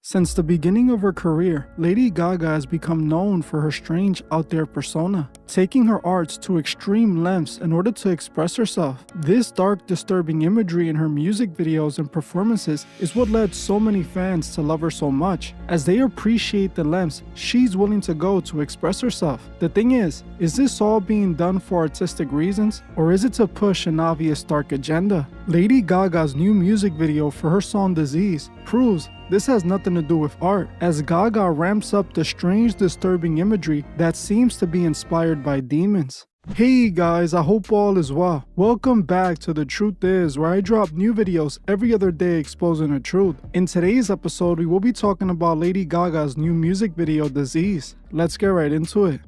Since the beginning of her career, Lady Gaga has become known for her strange out there persona, taking her arts to extreme lengths in order to express herself. This dark, disturbing imagery in her music videos and performances is what led so many fans to love her so much, as they appreciate the lengths she's willing to go to express herself. The thing is this all being done for artistic reasons, or is it to push an obvious dark agenda? Lady Gaga's new music video for her song Disease proves this has nothing to do with art, as Gaga ramps up the strange, disturbing imagery that seems to be inspired by demons. Hey guys, I hope all is well. Welcome back to The Truth Is, where I drop new videos every other day exposing the truth. In today's episode, we will be talking about Lady Gaga's new music video, Disease. Let's get right into it.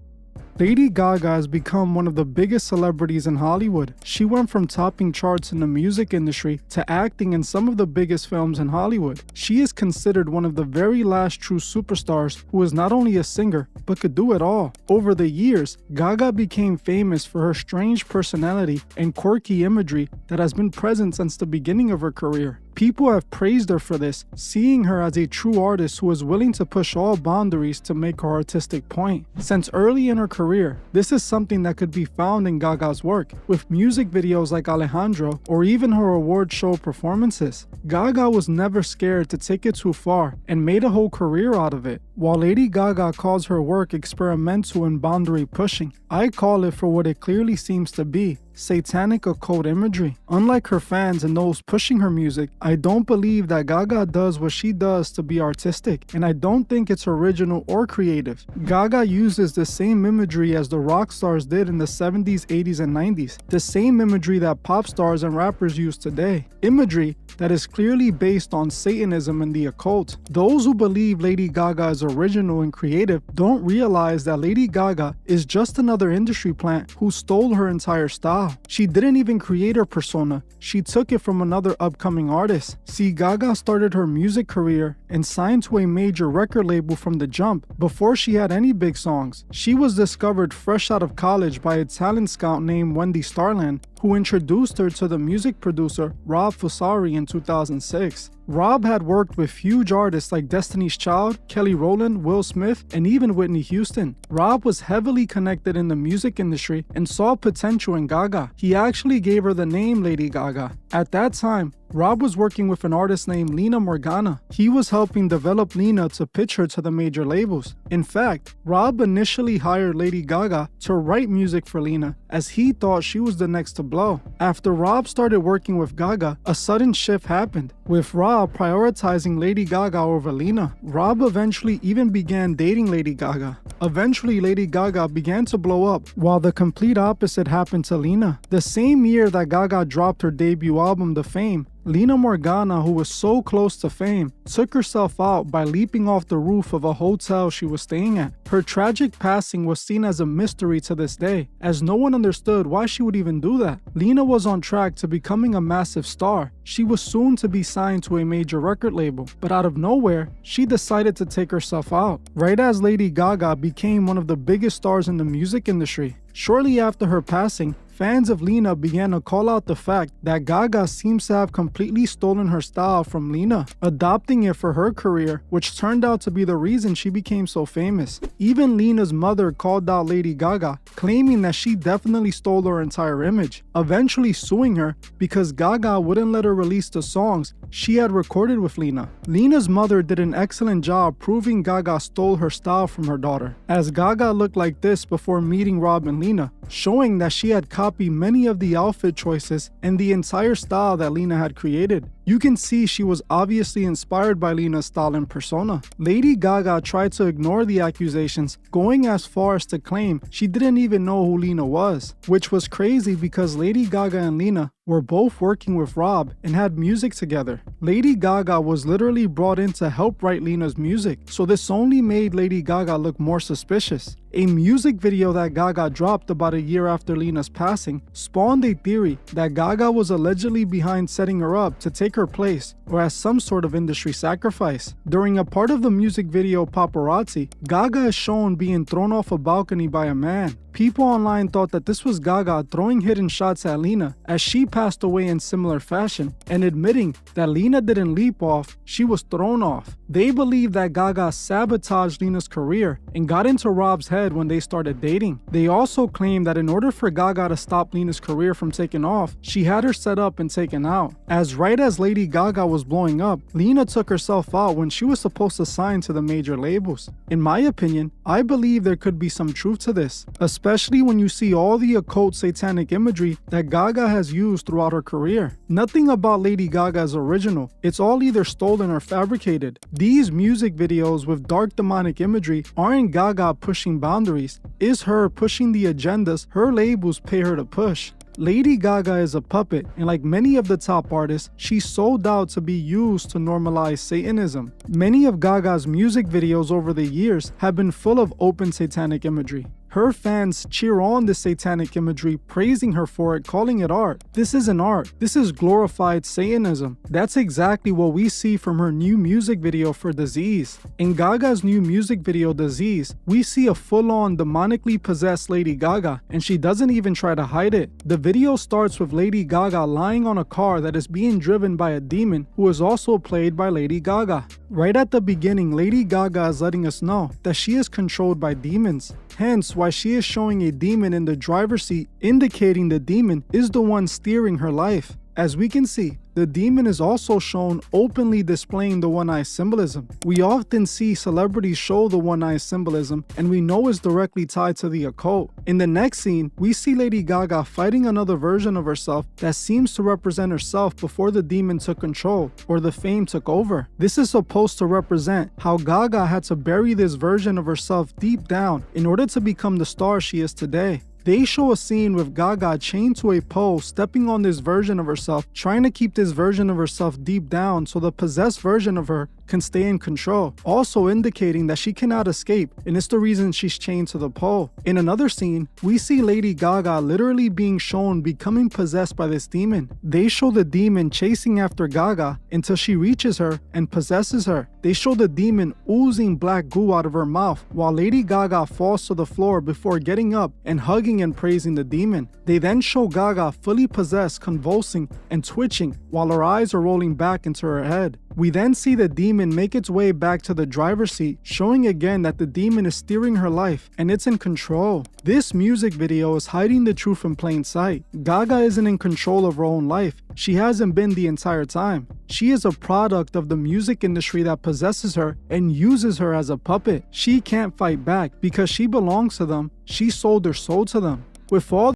Lady Gaga has become one of the biggest celebrities in Hollywood. She went from topping charts in the music industry to acting in some of the biggest films in Hollywood. She is considered one of the very last true superstars who is not only a singer, but could do it all. Over the years, Gaga became famous for her strange personality and quirky imagery that has been present since the beginning of her career. People have praised her for this, seeing her as a true artist who is willing to push all boundaries to make her artistic point. Since early in her career, this is something that could be found in Gaga's work, with music videos like Alejandro or even her award show performances. Gaga was never scared to take it too far and made a whole career out of it. While Lady Gaga calls her work experimental and boundary pushing, I call it for what it clearly seems to be: satanic occult imagery. Unlike her fans and those pushing her music, I don't believe that Gaga does what she does to be artistic, and I don't think it's original or creative. Gaga uses the same imagery as the rock stars did in the 70s, 80s, and 90s, the same imagery that pop stars and rappers use today. Imagery that is clearly based on Satanism and the occult. Those who believe Lady Gaga is original and creative don't realize that Lady Gaga is just another industry plant who stole her entire style. She didn't even create her persona, she took it from another upcoming artist. See, Gaga started her music career and signed to a major record label from the jump before she had any big songs. She was discovered fresh out of college by a talent scout named Wendy Starland, who introduced her to the music producer Rob Fusari in 2006. Rob had worked with huge artists like Destiny's Child, Kelly Rowland, Will Smith, and even Whitney Houston. Rob was heavily connected in the music industry and saw potential in Gaga. He actually gave her the name Lady Gaga. At that time, Rob was working with an artist named Lina Morgana. He was helping develop Lina to pitch her to the major labels. In fact, Rob initially hired Lady Gaga to write music for Lina, as he thought she was the next to blow. After Rob started working with Gaga, a sudden shift happened, with Rob prioritizing Lady Gaga over Lina. Rob eventually even began dating Lady Gaga. Eventually, Lady Gaga began to blow up, while the complete opposite happened to Lina. The same year that Gaga dropped her debut album, The Fame, Lina Morgana, who was so close to fame, took herself out by leaping off the roof of a hotel she was staying at. Her tragic passing was seen as a mystery to this day, as no one understood why she would even do that. Lina was on track to becoming a massive star. She was soon to be signed to a major record label, but out of nowhere, she decided to take herself out, right as Lady Gaga became one of the biggest stars in the music industry. Shortly after her passing, fans of Lina began to call out the fact that Gaga seems to have completely stolen her style from Lina, adopting it for her career, which turned out to be the reason she became so famous. Even Lina's mother called out Lady Gaga, claiming that she definitely stole her entire image, eventually suing her because Gaga wouldn't let her release the songs she had recorded with Lina. Lina's mother did an excellent job proving Gaga stole her style from her daughter, as Gaga looked like this before meeting Rob and Lina, showing that she had copied many of the outfit choices and the entire style that Lina had created. You can see she was obviously inspired by Lina's style and persona. Lady Gaga tried to ignore the accusations, going as far as to claim she didn't even know who Lina was, which was crazy because Lady Gaga and Lina were both working with Rob and had music together. Lady Gaga was literally brought in to help write Lina's music, so this only made Lady Gaga look more suspicious. A music video that Gaga dropped about a year after Lina's passing spawned a theory that Gaga was allegedly behind setting her up to take her place, or as some sort of industry sacrifice. During a part of the music video Paparazzi, Gaga is shown being thrown off a balcony by a man. People online thought that this was Gaga throwing hidden shots at Lena as she passed away in similar fashion and admitting that Lena didn't leap off, she was thrown off. They believe that Gaga sabotaged Lena's career and got into Rob's head when they started dating. They also claim that in order for Gaga to stop Lena's career from taking off, she had her set up and taken out. As right as Lady Gaga was blowing up, Lena took herself out when she was supposed to sign to the major labels. In my opinion, I believe there could be some truth to this, especially when you see all the occult satanic imagery that Gaga has used throughout her career. Nothing about Lady Gaga is original. It's all either stolen or fabricated. These music videos with dark demonic imagery aren't Gaga pushing boundaries. It's her pushing the agendas her labels pay her to push. Lady Gaga is a puppet, and like many of the top artists, she's sold out to be used to normalize Satanism. Many of Gaga's music videos over the years have been full of open satanic imagery. Her fans cheer on the satanic imagery, praising her for it, calling it art. This isn't art. This is glorified Satanism. That's exactly what we see from her new music video for Disease. In Gaga's new music video Disease, we see a full-on demonically possessed Lady Gaga, and she doesn't even try to hide it. The video starts with Lady Gaga lying on a car that is being driven by a demon who is also played by Lady Gaga. Right at the beginning, Lady Gaga is letting us know that she is controlled by demons. Hence why she is showing a demon in the driver's seat, indicating the demon is the one steering her life. As we can see, the demon is also shown openly displaying the one-eye symbolism. We often see celebrities show the one-eye symbolism, and we know it's directly tied to the occult. In the next scene, we see Lady Gaga fighting another version of herself that seems to represent herself before the demon took control, or the fame took over. This is supposed to represent how Gaga had to bury this version of herself deep down in order to become the star she is today. They show a scene with Gaga chained to a pole, stepping on this version of herself, trying to keep this version of herself deep down so the possessed version of her can stay in control, also indicating that she cannot escape, and it's the reason she's chained to the pole. In another scene, we see Lady Gaga literally being shown becoming possessed by this demon. They show the demon chasing after Gaga until she reaches her and possesses her. They show the demon oozing black goo out of her mouth, while Lady Gaga falls to the floor before getting up and hugging and praising the demon. They then show Gaga fully possessed, convulsing and twitching while her eyes are rolling back into her head. We then see the demon make its way back to the driver's seat, showing again that the demon is steering her life and it's in control. This music video is hiding the truth in plain sight. Gaga isn't in control of her own life. She hasn't been the entire time. She is a product of the music industry that possesses her and uses her as a puppet. She can't fight back because she belongs to them. She sold her soul to them. With all